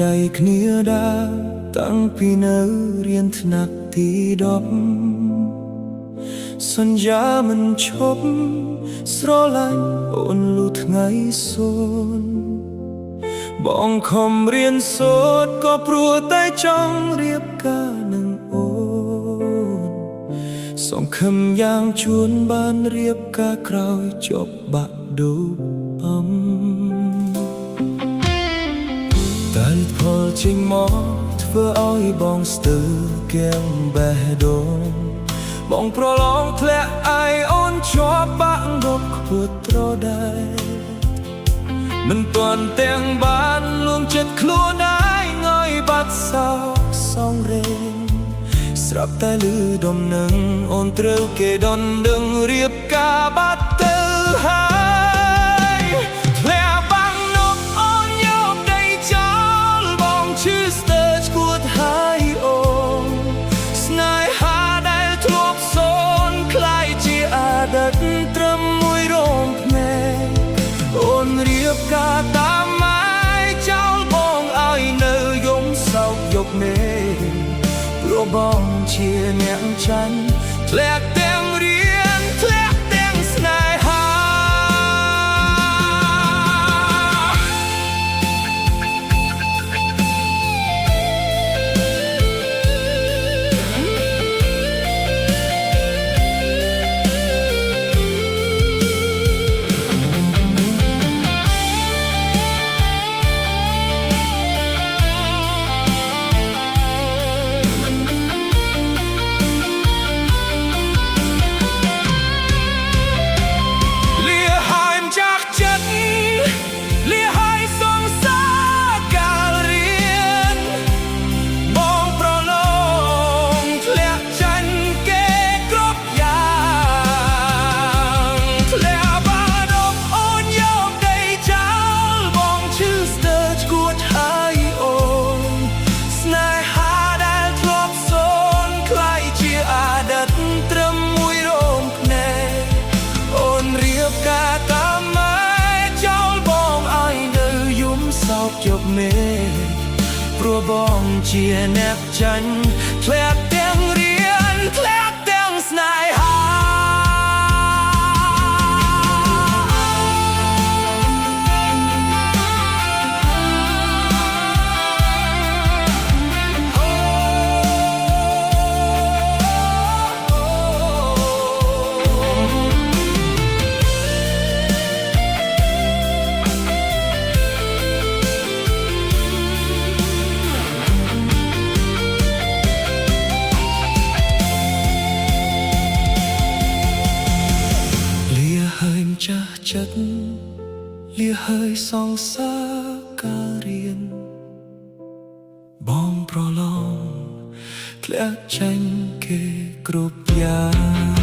ដៃគ្នាដើរតាំងពីនៅរៀនថ្នាក់ទី10សន្យាមិនឈប់ស្រឡាញ់អូនលុះថ្ងៃសូន្យបងខំរៀនសូត្រក៏ព្រោះតែចង់រៀបការនឹងអូនសង្ឃឹមយ៉ាងជួនបានរៀបការក្រោយចប់បាក់ដូរអំតែផលចេញមកធ្វើឲ្យបងស្ទើរគៀងបេះដូងបងប្រឡងធ្លាក់ឯអូនជាប់បាក់ងប់ខ្ពស់ត្រដែមិនទាន់ទាំងបានលួងចិត្តខ្លួនឯងឲ្យបាត់សោកសងរេងស្រាប់តែលឺដុំនឹងអូនត្រូវគេដនដឹងរៀបការបាត់ទៅហើយធ្លាក់បាំងនប់អូនយកដីចោលបងឈឺស្ទើរឈួតហើយអូនស្នេហាដែលធ្លាប់សូនคล้ายជាអតីតត្រឹមមួយរោមភ្នែកអូនរៀបការតាមម៉ែចោលបងឲ្យនៅយំសោកយកមេព្រោះបងជាអ្នកចាញ់ធ្លាក់ទាំងរៀនធ្លាក់ទាំងស្នេហាជប់មេព្រោះបងជាអ្នកចាញ់ធ្លាក់ទាំងរៀនធ្លាក់ទាំងស្នេហាចាស់ចិត្តលាហើយសងសាការរៀនបងប្រឡងធ្លាក់ចាញ់គេគ្រប់យ៉ាង